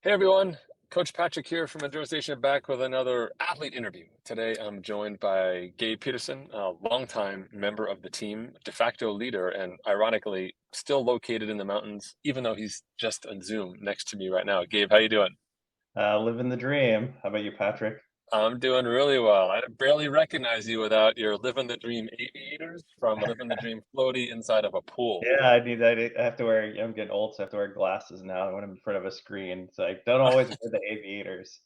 Hey everyone, Coach Patrick here from Endurance Nation back with another athlete interview. Today I'm joined by Gabe Peterson, a longtime member of the team, de facto leader, and ironically still located in the mountains, even though he's just on Zoom next to me right now. Gabe, how you doing? Living the dream. How about you, Patrick? I'm doing really well. I barely recognize you without your living the dream aviators from living the dream floaty inside of a pool. Yeah, I need that. I have to wear. I'm getting old, so I have to wear glasses now when I'm in front of a screen. So I don't always wear the aviators.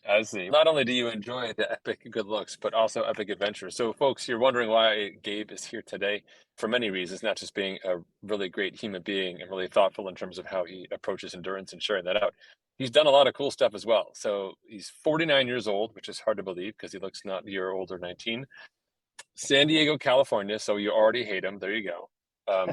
I see. Not only do you enjoy the epic good looks, but also epic adventures. So, folks, you're wondering why Gabe is here today for many reasons, not just being a really great human being and really thoughtful in terms of how he approaches endurance and sharing that out. He's done a lot of cool stuff as well. So, he's 49 years old, which is hard to believe because he looks not a year older, 19. San Diego, California. So, you already hate him. There you go.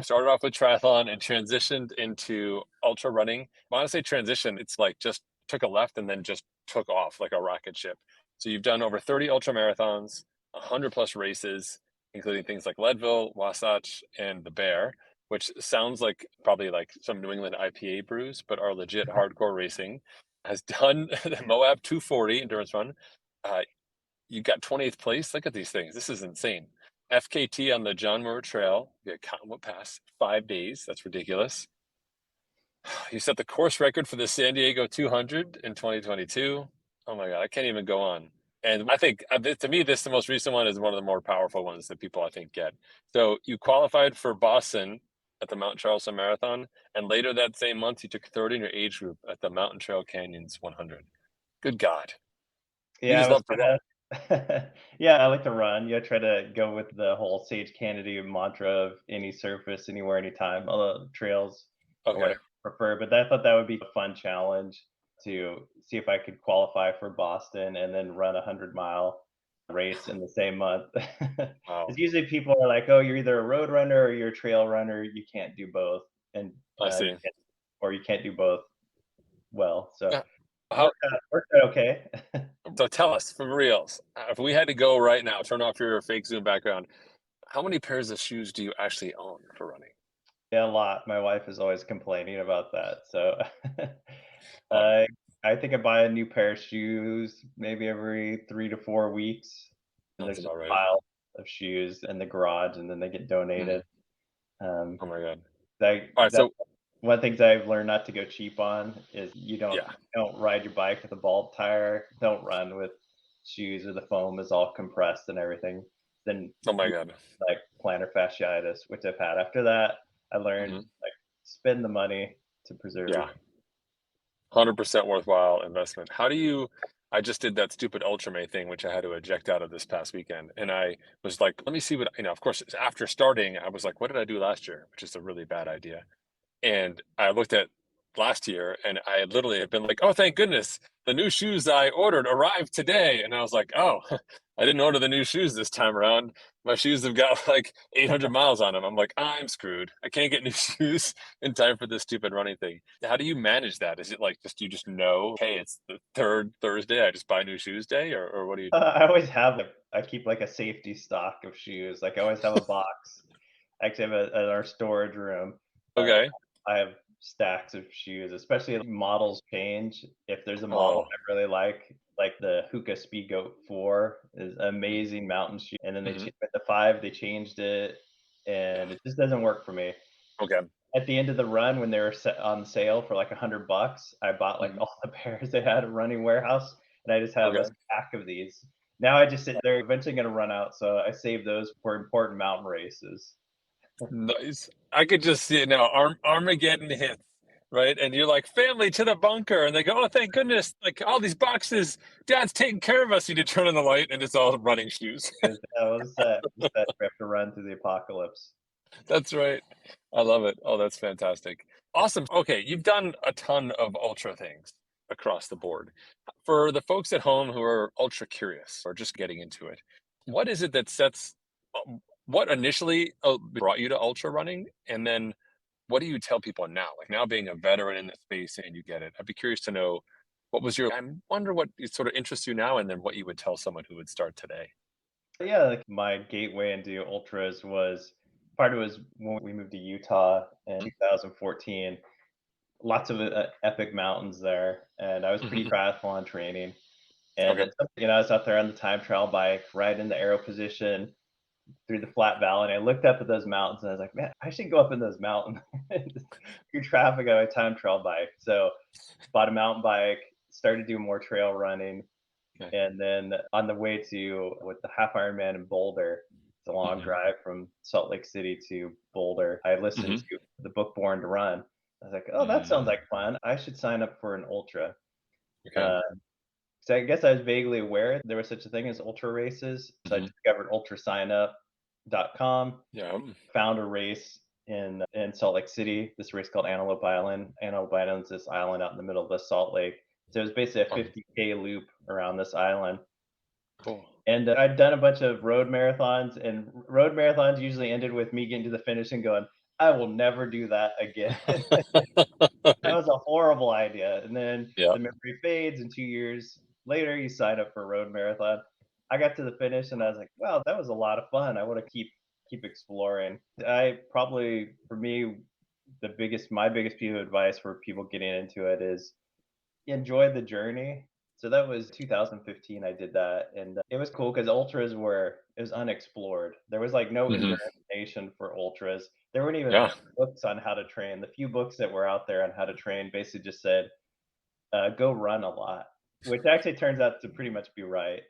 Started off with triathlon and transitioned into ultra running. When I say transition, it's like just took a left and then just took off like a rocket ship. So you've done over 30 ultra marathons, 100 plus races, including things like Leadville, Wasatch, and the Bear, which sounds like probably like some New England IPA brews, but are legit hardcore racing. Has done the Moab 240 endurance run. Uh, you got 20th place. Look at these things. This is insane. FKT on the John Muir Trail via Cottonwood Pass, 5 days. That's ridiculous. You set the course record for the San Diego 200 in 2022. Oh my God, I can't even go on. And I think to me, this the most recent one is one of the more powerful ones that people I think get. So you qualified for Boston at the Mount Charleston Marathon, and later that same month you took third in your age group at the Mountain Trail Canyons 100. Good God, you Yeah, I just was love to run. kind of. Yeah, I like to run. Yeah, try to go with the whole Sage Kennedy mantra of any surface, anywhere, anytime. Although trails or Okay. whatever I prefer, but I thought that would be a fun challenge to see if I could qualify for Boston and then run a 100-mile race in the same month. Because Wow. usually people are like, "Oh, you're either a road runner or you're a trail runner. You can't do both," and I you see. can't, or you can't do both well. So Uh, How worked out okay. so tell us for reals, if we had to go right now, turn off your fake Zoom background, how many pairs of shoes do you actually own for running? Yeah, a lot. My wife is always complaining about that. So Oh, I I think I buy a new pair of shoes maybe every 3 to 4 weeks. And that's there's just about a right. pile of shoes in the garage, and then they get donated. Mhm. Um, Oh my god. Alright, that's so one of the things I've learned not to go cheap on is you yeah. don't ride your bike with a bald tire. Don't run with shoes where the foam is all compressed and everything. Then Oh my you god. like plantar fasciitis, which I've had. After that, I learned Mhm. like spend the money to preserve your. Yeah, 100% worthwhile investment. How do you I just did that stupid Ultramate thing, which I had to eject out of this past weekend, and I was like, "Let me see what" of course, after starting, I was like, "What did I do last year?" Which is a really bad idea. And I looked at last year and I had literally had been like, "Oh, thank goodness. The new shoes I ordered arrived today." And I was like, "Oh, I didn't order the new shoes this time around. My shoes have got like 800 miles on them." I'm like, "I'm screwed. I can't get new shoes in time for this stupid running thing." How do you manage that? Is it like just you just know, "Hey, it's the third Thursday, I just buy new shoes day," or what do you do? I always have I keep like a safety stock of shoes. Like I always have a box. I actually have in our storage room. Uh, Okay. I have stacks of shoes, especially if models change. If there's a model Oh. I really like the Hoka Speedgoat 4 is an amazing mountain shoe, and then Mhm. at the 5 they changed it, Yeah. and it just doesn't work for me. Okay. At the end of the run, when they were on sale for like $100, I bought like Mhm. all the pairs they had at Running Warehouse, and I just have a Okay. stack of these. Now I just sit they're eventually gonna run out, so I save those for important mountain races. Nice. I could just see it now. Armageddon hits, right? And you're like, family to the bunker. And they go, oh, thank goodness. Like all these boxes, Dad's taking care of us. You need to turn on the light and it's all running shoes. Is that was set. Was set we have to run through the apocalypse. That's right. I love it. Oh, that's fantastic. Awesome. Okay. You've done a ton of ultra things across the board. For the folks at home who are ultra curious or just getting into it, what is it that sets, what initially brought you to ultra running? And then what do you tell people now? Like now being a veteran in the space and you get it. I'd be curious to know what was your I wonder what sort of interests you now and then what you would tell someone who would start today. Yeah, like my gateway into ultras was part of it was when we moved to Utah in Mhm. 2014. lots of epic mountains there, and I was pretty Mhm. triathlon training. And Okay. then, I was out there on the time trial bike, right in the aero position through the flat valley, and I looked up at those mountains, and I was like, man, I should go up in those mountains through traffic on my time trial bike. So bought a mountain bike, started doing more trail running, Okay. and then on the way to with the half Ironman in Boulder, it's a long Mhm. drive from Salt Lake City to Boulder. I listened Mhm. to the book Born to Run. I was like, oh, that sounds Mm. like fun. I should sign up for an ultra. Okay. Uh, so I guess I was vaguely aware there was such a thing as ultra races. So I Mhm. discovered ultrasignup.com, Yeah. found a race in Salt Lake City, this race called Antelope Island. Antelope Island is this island out in the middle of the Salt Lake. So it was basically a Fun. 50K loop around this island. Cool. And I'd done a bunch of road marathons, and road marathons usually ended with me getting to the finish and going, I will never do that again. That was a horrible idea. And then Yeah. the memory fades, and 2 years later, you sign up for a road marathon. I got to the finish, and I was like, "Wow, that was a lot of fun. I want to keep exploring." I probably, for me, my biggest piece of advice for people getting into it is enjoy the journey. So that was 2015. I did that, and it was cool because ultras were it was unexplored. There was like no Mhm. endurance nation for ultras. There weren't even Yeah. books on how to train. The few books that were out there on how to train basically just said, "Go run a lot," which actually turns out to pretty much be right.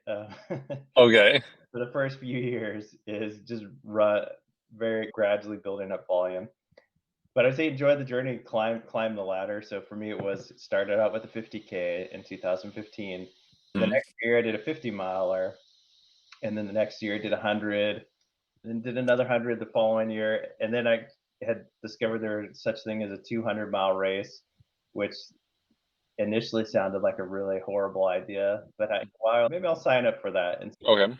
Okay. For the first few years, is just run very gradually building up volume. But I'd say enjoy the journey, climb the ladder. So for me, it was started out with a 50K in 2015. The Mhm. next year, I did a 50 miler, and then the next year, I did 100, then did another 100 the following year, and then I had discovered there was such thing as a 200-mile race, which initially sounded like a really horrible idea. But wow, maybe I'll sign up for that. And Okay.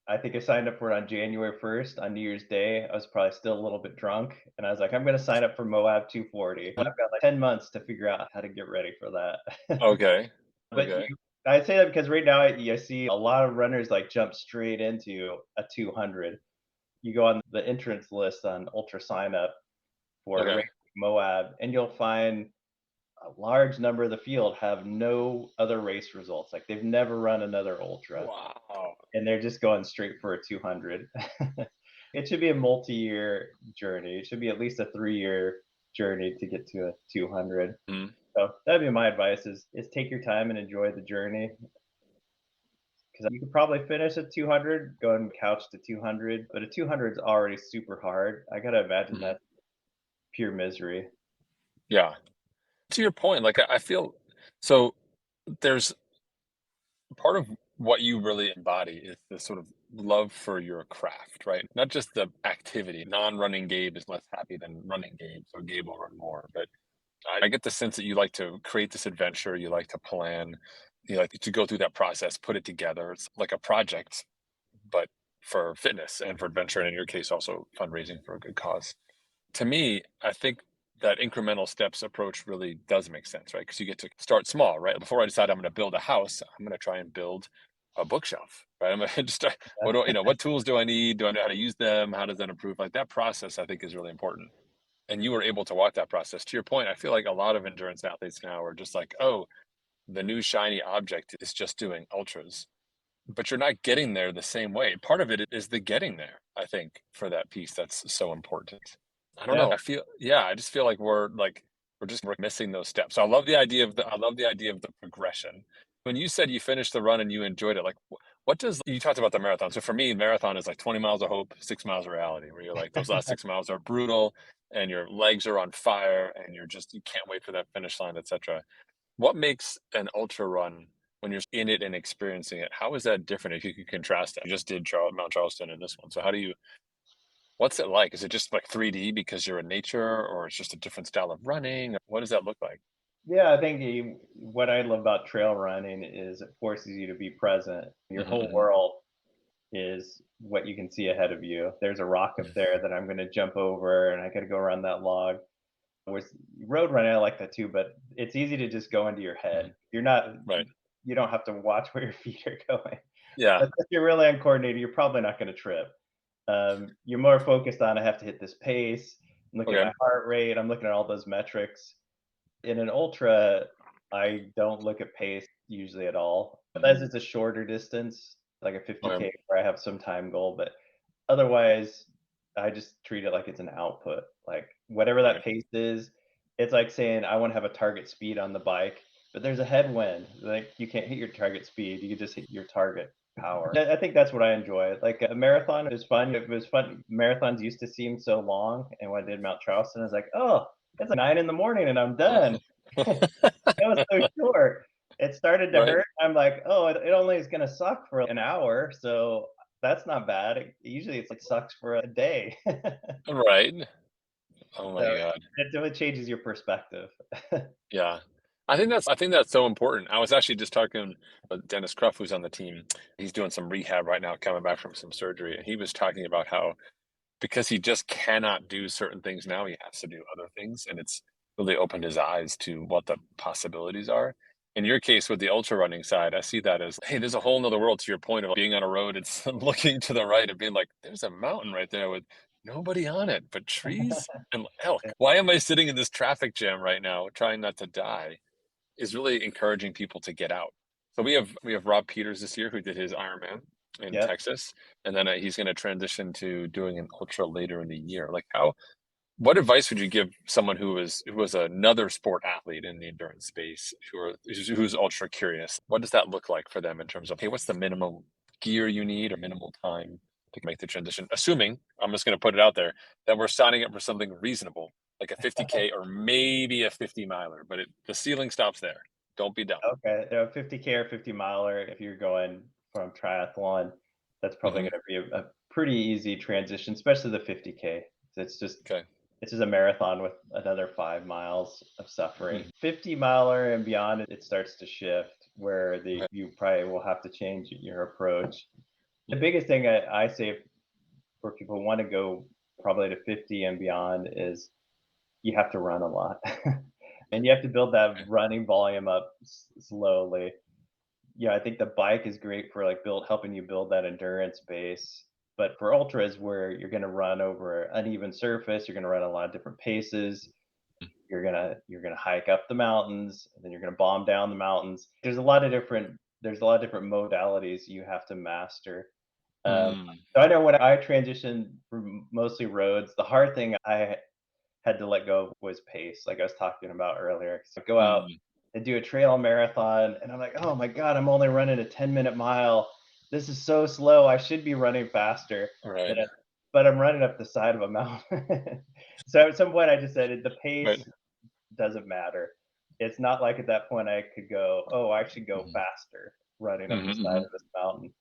I think I signed up for it on January 1st on New Year's Day. I was probably still a little bit drunk, and I was like, I'm going to sign up for Moab 240. I've Mhm. got like 10 months to figure out how to get ready for that. Okay. But Okay. I say that because right now I see a lot of runners like jump straight into a 200. You go on the entrance list on Ultra Sign Up for a race Okay. like Moab, and you'll find a large number of the field have no other race results. Like they've never run another ultra, Wow. and they're just going straight for a 200. It should be a multi-year journey. It should be at least a 3-year journey to get to a 200. Mhm. So that'd be my advice: is take your time and enjoy the journey, because you could probably finish at 200, go and couch to 200, but a 200 is already super hard. I gotta imagine Mhm. that pure misery. Yeah. To your point, like, I feel so there's part of what you really embody is this sort of love for your craft, right? Not just the activity. Non-running Gabe is less happy than running Gabe, so Gabe will run more. But I get the sense that you like to create this adventure, you like to plan, you like to go through that process, put it together. It's like a project, but for fitness and for adventure, and in your case, also fundraising for a good cause. To me, I think that incremental steps approach really does make sense, right? Because you get to start small, right? Before I decide I'm going to build a house, I'm going to try and build a bookshelf, right? I'm going to just start. What do what tools do I need? Do I know how to use them? How does that improve? Like that process, I think is really important. And you were able to walk that process. To your point, I feel like a lot of endurance athletes now are just like, oh, the new shiny object is just doing ultras, but you're not getting there the same way. Part of it is the getting there, I think, for that piece that's so important. I don't Yeah, know. Yeah, I just feel like we're missing those steps. So I love the idea of the progression. When you said you finished the run and you enjoyed it, like what does you talked about the marathon. So for me, marathon is like 20 miles of hope, 6 miles of reality, where you're like those last 6 miles are brutal and your legs are on fire and you can't wait for that finish line, etc. What makes an ultra run when you're in it and experiencing it? How is that different if you could contrast that? You just did Mount Charleston and this one. So what's it like? Is it just like 3D because you're in nature or it's just a different style of running? What does that look like? yeah. I think what I love about trail running is it forces you to be present. Your Mhm, whole mhm, world is what you can see ahead of you. There's a rock up there that I'm going to jump over, and I got to go around that log. With road running, I like that too, but it's easy to just go into your mhm. head. Right. You don't have to watch where your feet are going. Yeah. But if you're really uncoordinated, you're probably not going to trip. You're more focused on I have to hit this pace. I'm looking at Okay. my heart rate. I'm looking at all those metrics. In an ultra, I don't look at pace usually at all, Mhm. unless it's a shorter distance, like a Okay. 50K where I have some time goal. But otherwise, I just treat it like it's an output. Like whatever that Right. pace is, it's like saying I want to have a target speed on the bike, but there's a headwind. Like you can't hit your target speed. You can just hit your target power. I think that's what I enjoy. Like a marathon is fun. It was fun. Marathons used to seem so long, and when I did Mount Charleston, I was like, oh, it's like 9 in the morning and I'm done. It was so short. It started to Right. hurt. I'm like, oh, it only is gonna suck for an hour, so that's not bad. Usually it's like sucks for a day. Right. Oh So my god. it really changes your perspective. Yeah. I think that's so important. I was actually just talking with Dennis Cruff, who's on the team. He's doing some rehab right now, coming back from some surgery, and he was talking about how because he just cannot do certain things now, he has to do other things, and it's really opened his eyes to what the possibilities are. In your case with the ultra running side, I see that as, hey, there's a whole nother world to your point of being on a road. It's looking to the right and being like, there's a mountain right there with nobody on it, but trees and elk. Why am I sitting in this traffic jam right now trying not to die? Is really encouraging people to get out. So we have Rob Peters this year who did his Ironman in Yep. Texas, and then he's going to transition to doing an ultra later in the year. Like how, what advice would you give someone who was another sport athlete in the endurance space who's ultra curious? What does that look like for them in terms of, hey, what's the minimum gear you need or minimal time to make the transition? Assuming, I'm just going to put it out there, that we're signing up for something reasonable, like a 50K or maybe a 50 miler, but the ceiling stops there. Don't be dumb. Okay. 50K or 50 miler, if you're going from triathlon, that's probably Hmm. gonna be a pretty easy transition, especially the 50K. It's just Okay. This is a marathon with another 5 miles of suffering. Mhm. 50 miler and beyond, it starts to shift where Okay. you probably will have to change your approach. The biggest thing I say for people who want to go probably to 50 and beyond is you have to run a lot. And you have to build that Okay. running volume up slowly. Yeah, I think the bike is great for like helping you build that endurance base. But for ultras where you're going to run over uneven surface, you're going to run a lot of different paces, you're gonna hike up the mountains, and then you're gonna bomb down the mountains. There's a lot of different modalities you have to master. Um, Mm. so I know when I transitioned from mostly roads, the hard thing I had to let go of was pace, like I was talking about earlier. So I go out Mm. and do a trail marathon, and I'm like, oh my god, I'm only running a 10-minute mile. This is so slow. I should be running faster, Right. but I'm running up the side of a mountain. So at some point, I just said the Right. pace doesn't matter. It's not like at that point I could go, oh, I should go Hmm. faster running up Hmm. the side Hmm. of this mountain.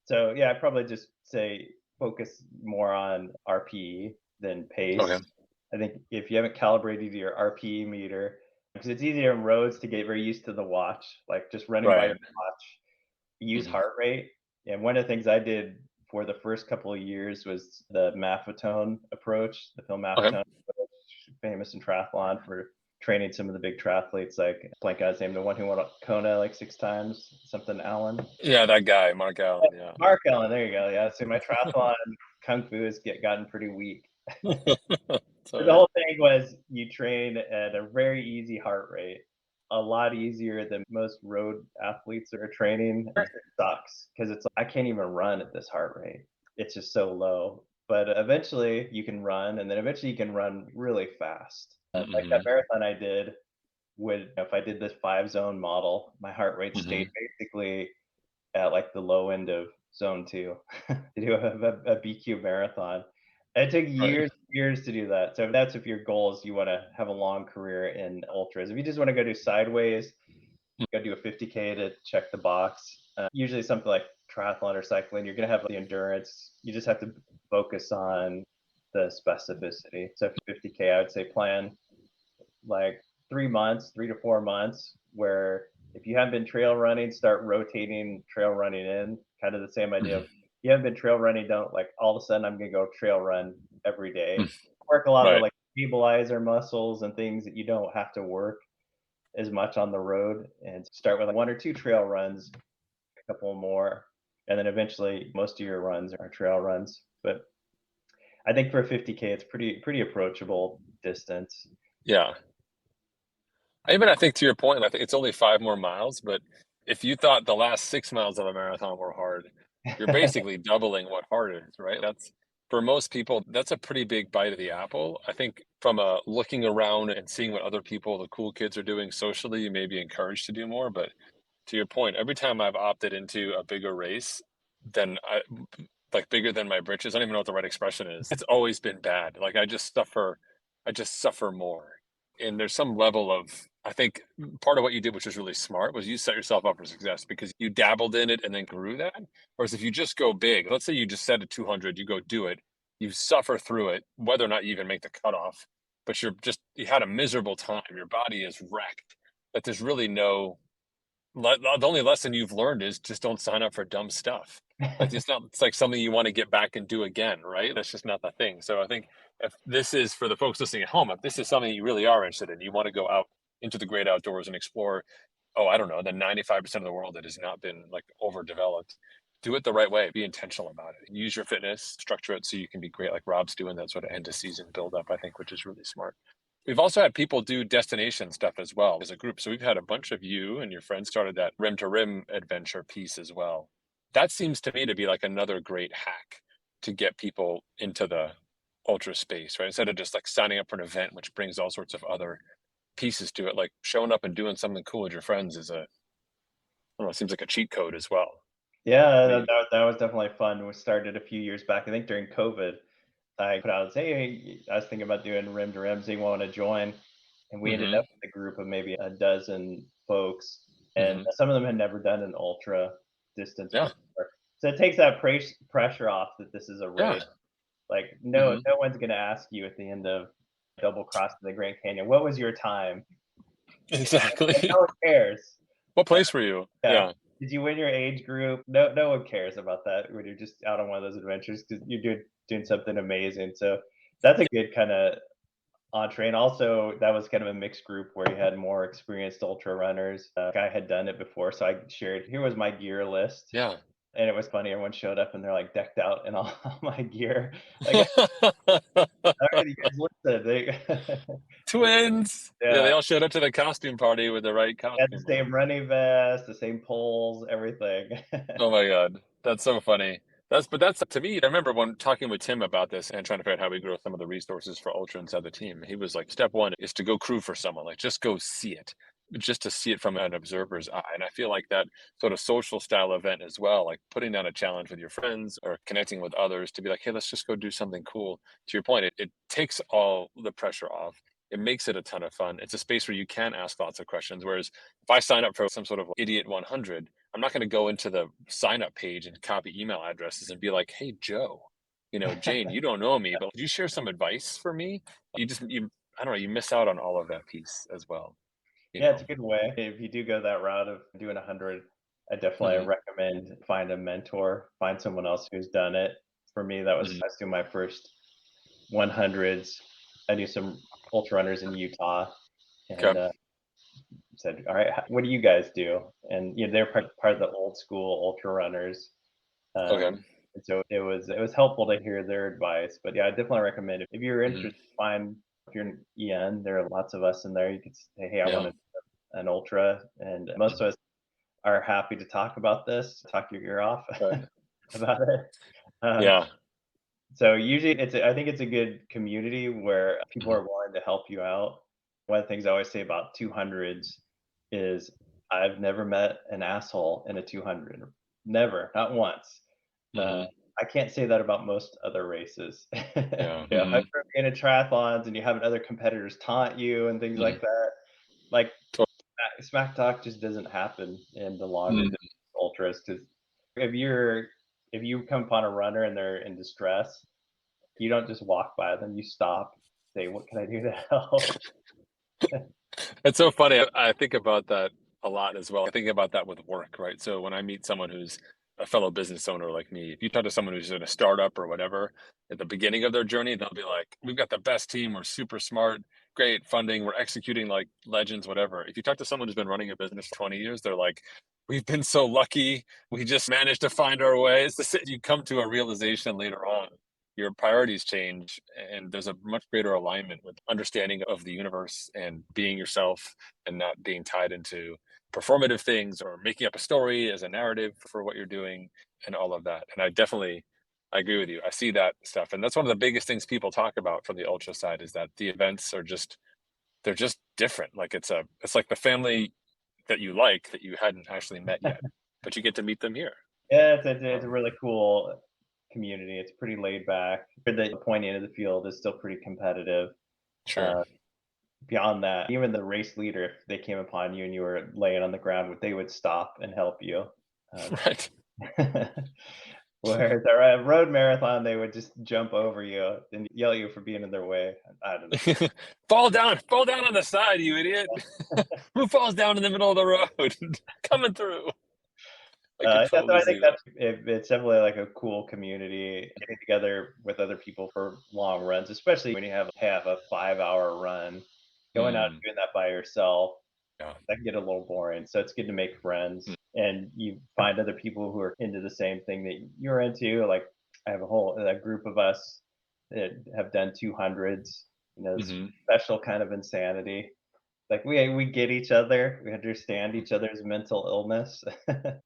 So yeah, I'd probably just say focus more on RPE than pace. Okay. I think if you haven't calibrated your RPE meter, because it's easier in roads to get very used to the watch, like just running by your Right. watch, use Hmm. heart rate. And one of the things I did for the first couple of years was the Maffetone approach, the Phil Okay. Maffetone approach, famous in triathlon for training some of the big triathletes, like blank guy's name, the one who won Kona like 6 times, something Allen. Yeah, that guy, Mark Allen. Yeah. Mark Allen, there you go. Yeah, so my triathlon kung fu has gotten pretty weak. It's all The right. whole thing was you train at a very easy heart rate, a lot easier than most road athletes are training. First, it sucks because it's I can't even run at this heart rate. It's just so low. But eventually you can run, and then eventually you can run really fast. Like that Hmm. marathon I did, would if I did this 5 zone model, my heart rate stayed Hmm. basically at like the low end of zone two to do a BQ marathon. It took Right. years to do that. So that's if your goal is you want to have a long career in ultras. If you just want to go do sideways, go do a 50K to check the box. Usually something like triathlon or cycling, you're gonna have the endurance. You just have to focus on the specificity. So if 50K, I would say plan like 3 months, 3 to 4 months, where if you haven't been trail running, start rotating trail running in. Kind of the same idea of Hmm. you haven't been trail running, don't like all of a sudden I'm gonna go trail run every day. Mm. Work a lot of the Right. like stabilizer muscles and things that you don't have to work as much on the road, and start with like 1 or 2 trail runs, a couple more, and then eventually most of your runs are trail runs. But I think for 50K, it's pretty approachable distance. Yeah. Even I think to your point, I think it's only 5 more miles, but if you thought the last 6 miles of a marathon were hard, you're basically doubling what hard is, right? That's for most people, that's a pretty big bite of the apple. I think from a looking around and seeing what other people, the cool kids are doing socially, you may be encouraged to do more. But to your point, every time I've opted into a bigger race than like bigger than my britches, I don't even know what the right expression is. It's always been bad. Like I just suffer more. And there's some level of, I think part of what you did, which was really smart, was you set yourself up for success because you dabbled in it and then grew that. Whereas if you just go big, let's say you just set a 200, you go do it, you suffer through it, whether or not you even make the cutoff, but you had a miserable time. Your body is wrecked. But there's really no, the only lesson you've learned is just don't sign up for dumb stuff. Like it's like something you want to get back and do again, right? That's just not the thing. So I think if this is for the folks listening at home, if this is something you really are interested in, you want to go out into the great outdoors and explore, oh, I don't know, the 95% of the world that has not been like overdeveloped. Do it the right way. Be intentional about it. Use your fitness, structure it so you can be great, like Rob's doing that sort of end of season build up, I think, which is really smart. We've also had people do destination stuff as well as a group. So we've had a bunch of you and your friends started that rim to rim adventure piece as well. That seems to me to be like another great hack to get people into the ultra space, right? Instead of just like signing up for an event, which brings all sorts of other pieces to it, like showing up and doing something cool with your friends is I don't know, it seems like a cheat code as well. Yeah, Maybe. that was definitely fun. We started a few years back, I think during COVID. I put out, hey, I was thinking about doing rim to rims. Do you want to join? And we ended Mm-hmm. up with a group of maybe a dozen folks, and Mm-hmm. some of them had never done an ultra distance Yeah. before. So it takes that pressure off that this is a Yeah. race. Like Mm-hmm. no one's gonna ask you at the end of double crossing the Grand Canyon, what was your time? And Exactly. no one cares. What place were you? Yeah. Yeah. Did you win your age group? No one cares about that when you're just out on one of those adventures because you're doing something amazing. So that's a good kind of entree. And also, that was kind of a mixed group where you had more experienced ultra runners. Guy had done it before, so I shared. Here was my gear list, Yeah. and it was funny. Everyone showed up and they're like decked out in all my gear. Like, all right, you guys listen. Twins. Yeah, Yeah, they all showed up to the costume party with the right had the costume on. same running vest, the same poles, everything. Oh my God. That's so funny. That's to me, I remember when talking with Tim about this and trying to figure out how we grow some of the resources for Ultra inside the team. He was like, step one is to go crew for someone, like just go see it, just to see it from an observer's eye. And I feel like that sort of social style event as well, like putting down a challenge with your friends or connecting with others to be like, hey, let's just go do something cool. To your point, it takes all the pressure off. It makes it a ton of fun. It's a space where you can ask lots of questions. Whereas if I sign up for some sort of idiot 100, I'm not going to go into the sign up page and copy email addresses and be like, "Hey, Joe, Jane, you don't know me, but could you share some advice for me?" I don't know, you miss out on all of that piece as well, you Yeah, it's know? a good way. If you do go that route of doing 100, I definitely Hmm. recommend find a mentor, find someone else who's done it. For me, that was Hmm. I was doing my first 100s. I knew some ultra runners in Utah, and Okay. said, "All right, what do you guys do?" And they're part of the old school ultra runners, Okay. and so it was helpful to hear their advice. But yeah, I definitely recommend if you're Hmm. interested, find if you're an EN, there are lots of us in there. You could say, "Hey, I want Yeah. to an ultra," and most of us are happy to talk about this, talk your ear off Right. about it. Um, Yeah. so usually I think it's a good community where people Hmm. are willing to help you out. One of the things I always say about 200s is I've never met an asshole in a 200. Never, not once. Uh, Hmm. I can't say that about most other races. Yeah. I Hmm. remember being in triathlons and you have other competitors taunt you and things Hmm. like that. Like smack talk just doesn't happen in the longer Hmm. distance ultras because if you're if you come upon a runner and they're in distress, you don't just walk by them, you stop, say, "What can I do to help?" It's so funny. I think about that a lot as well. I think about that with work, right? So when I meet someone who's a fellow business owner like me, if you talk to someone who's in a startup or whatever, at the beginning of their journey, they'll be like, "We've got the best team. We're super smart, great funding. We're executing like legends, whatever." If you talk to someone who's been running a business for 20 years, they're like, "We've been so lucky. We just managed to find our way." It's the, you come to a realization later on your priorities change, and there's a much greater alignment with understanding of the universe and being yourself and not being tied into performative things or making up a story as a narrative for what you're doing and all of that. And I agree with you. I see that stuff. And that's one of the biggest things people talk about from the ultra side is that the events are just they're just different. Like it's like the family that you like that you hadn't actually met yet, but you get to meet them here. Yeah, it's a Um, really cool community. It's pretty laid back. The point end of the field is still pretty competitive. sure. Uh, Beyond that, even the race leader, if they came upon you and you were laying on the ground, they would stop and help you. Uh, Right. where the road marathon, they would just jump over you and yell at you for being in their way. I don't know. Fall down on the side, you idiot. Who falls down in the middle of the road? Coming through. I could Yeah, so totally I think see that. it's definitely like a cool community. Getting together with other people for long runs, especially when you have a 5 hour run. Going out and Mm, doing that by yourself, yeah. that can get a little boring. So it's good to make Mm, friends and you find other people who are into the same thing that you're into. Like I have a group of us that have done 200s. mhm, Special kind of insanity. Like we get each other, we understand mhm, each other's mental illness.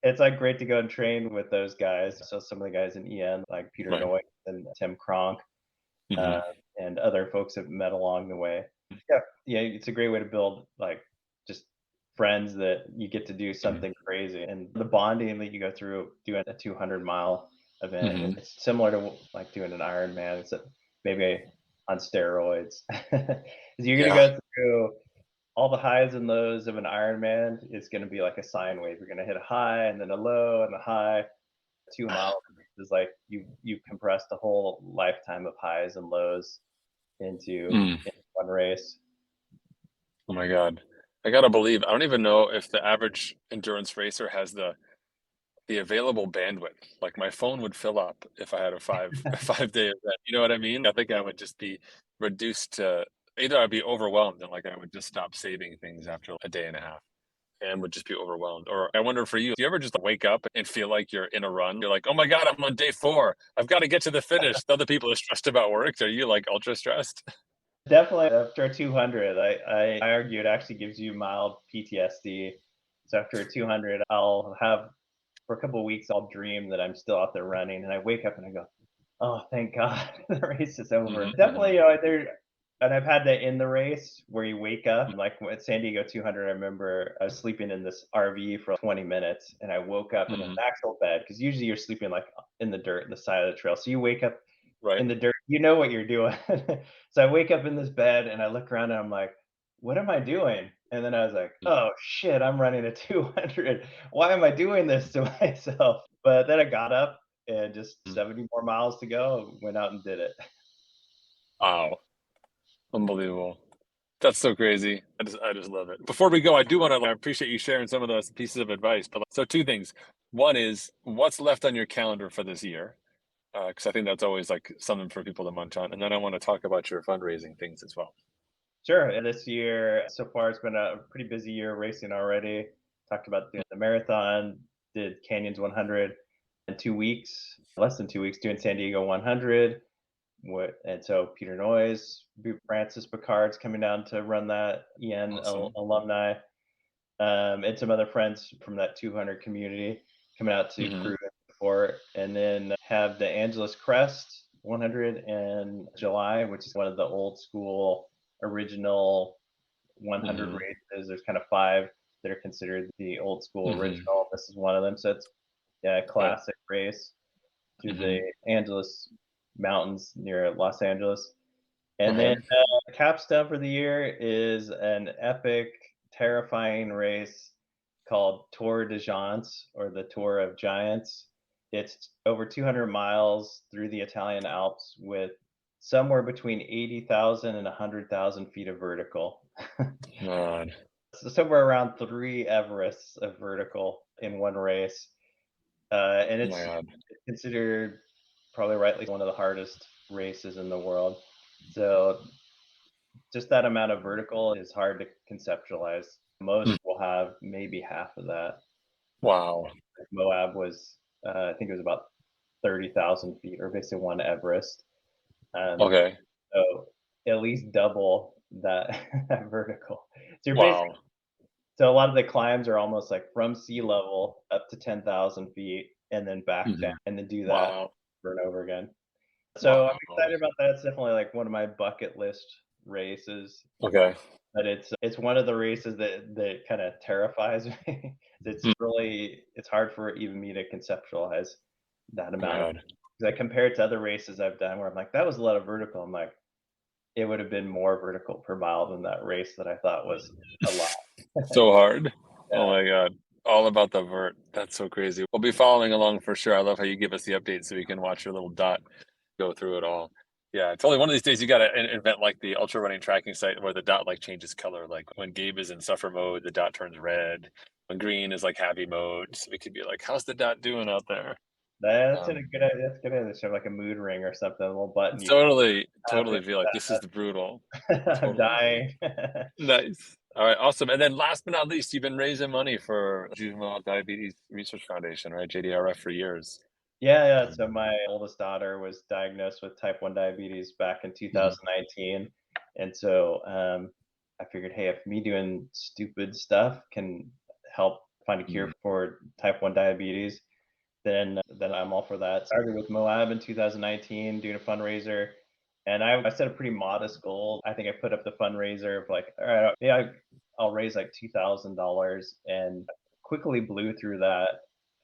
It's like great to go and train with those guys. So some of the guys in EN, like Peter right. Noy and Tim Kronk, uh, Mhm, and other folks have met along the way. Yeah, yeah, it's a great way to build like just friends that you get to do mhm, something crazy, and the bonding that you go through doing a 200-mile event. mhm. It's similar to like doing an Ironman, except maybe on steroids. 'Cause you're gonna Yeah. go through all the highs and lows of an Ironman is going to be like a sine wave. You're going to hit a high and then a low and a high. 2 miles is like you compressed a whole lifetime of highs and lows Mm, into one race. oh my god. I gotta believe I don't even know if the average endurance racer has the available bandwidth. Like, my phone would fill up if I had a 5-day event, you know what I mean? I think I would just be reduced to either I'd be overwhelmed and, like, I would just stop saving things after a day and a half and would just be overwhelmed, or I wonder for you, do you ever just wake up and feel like you're in a run? You're like, "Oh my god, I'm on day 4. I've gotta get to the finish." The other people are stressed about work. Are you, like, ultra stressed? Definitely after a 200, I argue it actually gives you mild PTSD. So after a 200, I'll have for a couple of weeks I'll dream that I'm still out there running, and I wake up and I go, "Oh, thank God, the race is over." Mhm, Definitely, mhm, and I've had that in the race where you wake up, like at San Diego 200. I remember I was sleeping in this RV for 20 minutes, and I woke up in an mhm. actual bed because usually you're sleeping like in the dirt, in the side of the trail. So you wake up Right. in the dirt, you know what you're doing. So I wake up in this bed and I look around and I'm like, "What am I doing?" And then I was like, Mm, "Oh shit, I'm running a 200. Why am I doing this to myself?" But then I got up and just mm. 70 more miles to go, went out and did it. Wow, unbelievable. That's so crazy. I just love it. Before we go, I do wanna I appreciate you sharing some of those pieces of advice, but, so 2 things. One is, what's left on your calendar for this year? Because I think that's always, like, something for people to munch on, and then I wanna talk about your fundraising things as well. Sure. And this year, so far, it's been a pretty busy year racing already. Talked about doing the marathon, did Canyons 100 in 2 weeks, less than 2 weeks, doing San Diego 100. And so Peter Noyes, Francis Picard's coming down to run that, Awesome. alumni, and some other friends from that 200 community coming out to Mhm, crew and support. And then have the Angeles Crest 100 in July, which is one of the old school original 100 mhm, races. There's kind of five that are considered the old school mhm. original. This is one of them. So it's, yeah, a Right. classic race through the Mhm. Angeles Mountains near Los Angeles. And then Uh-huh. capstone for the year is an epic, terrifying race called Tour de Giants or the Tour of Giants. It's over 200 miles through the Italian Alps with somewhere between 80,000 and 100,000 feet of vertical. God. So somewhere around three Everests of vertical in one race. And Oh my it's god. considered probably rightly one of the hardest races in the world. So just that amount of vertical is hard to conceptualize. Mm. Most will have maybe half of that. Wow. Moab was, I think it was about 30,000 feet, or basically one Everest. Um, Okay. so at least double that that vertical. So you're basically Wow. so a lot of the climbs are almost like from sea level up to 10,000 feet and then back down, Mhm. and then do that Wow. over and over again. So I'm Wow. excited about that. It's definitely like one of my bucket list races, Okay. but it's one of the races that kind of terrifies me. It's Mm, really it's hard for even me to conceptualize that oh my amount of god. because I compare it to other races I've done where I'm like, that was a lot of vertical. I'm like, it would have been more vertical per mile than that race that I thought was a lot. So hard. Oh Yeah. my god. All about the vert. That's so crazy. We'll be following along for sure. I love how you give us the updates so we can watch your little dot go through it all. Yeah, it's only one of these days you got to invent like the ultra running tracking site where the dot like changes color. Like when Gabe is in suffer mode, the dot turns red. When green is like happy mode, so we could be like, "How's the dot doing out there?" That's a Um, good idea. That's a good idea. They show like a mood ring or something, a little button you totally, have totally if feel like this is the brutal. I'm Totally. dying. Nice. All right, awesome. And then last but not least, you've been raising money for Juvenile Diabetes Research Foundation, right? JDRF for years. Yeah, yeah. Um, So my oldest daughter was diagnosed with type 1 diabetes back in mhm, 2019. And so I figured, hey, if me doing stupid stuff can help find a cure mhm, for type 1 diabetes, then I'm all for that. Started with Moab in 2019, doing a fundraiser, and I set a pretty modest goal. I think I put up the fundraiser of like, all right, yeah, I'll raise like $2,000, and quickly blew through that.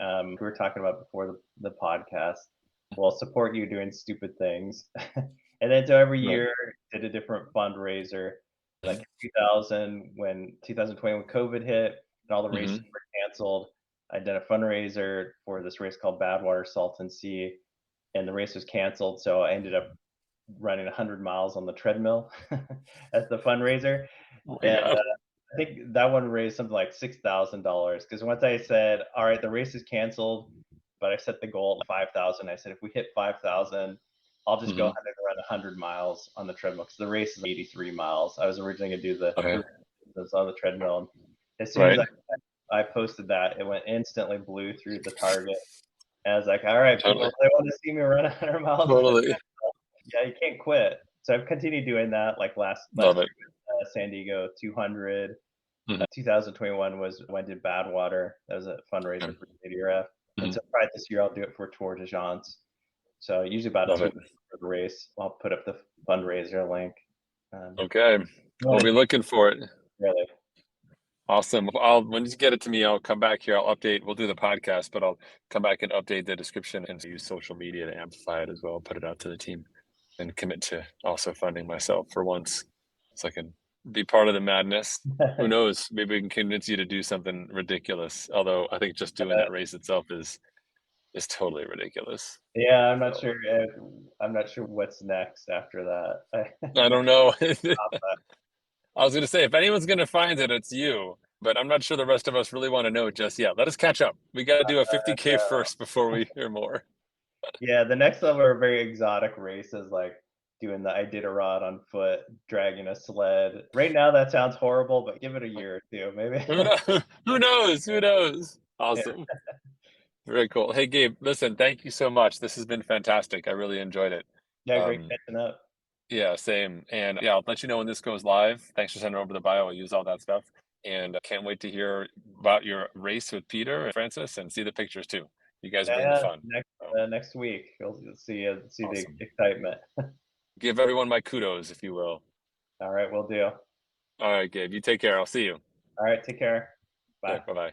We were talking about before the podcast. Well, support you doing stupid things, and then so every right. year did a different fundraiser. Like Mhm, 2000 when 2020 when COVID hit and all the races mhm, were canceled, I did a fundraiser for this race called Badwater Salton Sea, and the race was canceled. So I ended up running 100 miles on the treadmill as the fundraiser. oh my And god. I think that one raised something like $6,000 because once I said, all right, the race is canceled, but I set the goal at 5,000. I said, if we hit 5,000, I'll just go Mhm, ahead and run 100 miles on the treadmill because the race is 83 miles. I was originally going to do the okay. race on the treadmill. And as soon as Right. I posted that, it went instantly blew through the target. And I was like, all right, people, Totally. if they want to see me run 100 miles on the Totally. yeah, you can't quit. So I've continued doing that. Like last Love it. year, San Diego 200. Mhm, 2021 was when I did Badwater. That was a fundraiser okay. for JDRF. And Mhm, so probably this year I'll do it for Tour de France. So usually about love 2 it. weeks for the race. I'll put up the fundraiser link. Okay. You We'll want to be do looking for it. really? Awesome. I'll when you get it to me, I'll come back here. I'll update. We'll do the podcast, but I'll come back and update the description and use social media to amplify it as well. Put it out to the team and commit to also funding myself for once, so I can be part of the madness. Who knows? Maybe we can convince you to do something ridiculous. Although I think just doing that race itself is totally ridiculous. Yeah, So I'm not sure what's next after that. I don't know. Top that. I was going to say, if anyone's going to find it, it's you. But I'm not sure the rest of us really want to know just yet. Let us catch up. We got to do a 50K No. first before we hear more. Yeah, the next level are very exotic races, like doing the Iditarod on foot, dragging a sled. Right now, that sounds horrible, but give it a year or two, maybe. Who knows? Who knows? Who knows? Yeah, Awesome. Very cool. Hey, Gabe, listen, thank you so much. This has been fantastic. I really enjoyed it. yeah, great Um, catching up. yeah, same. And yeah, I'll let you know when this goes live. Thanks for sending over the bio. I'll use all that stuff. And can't wait to hear about your race with Peter and Francis and see the pictures too. You guys bring the Yeah, fun. So next week you'll see the awesome. excitement. Give everyone my kudos, if you will. All right, we'll do. All right, Gabe, you take care. I'll see you. All right, take care. Okay, Bye. bye bye.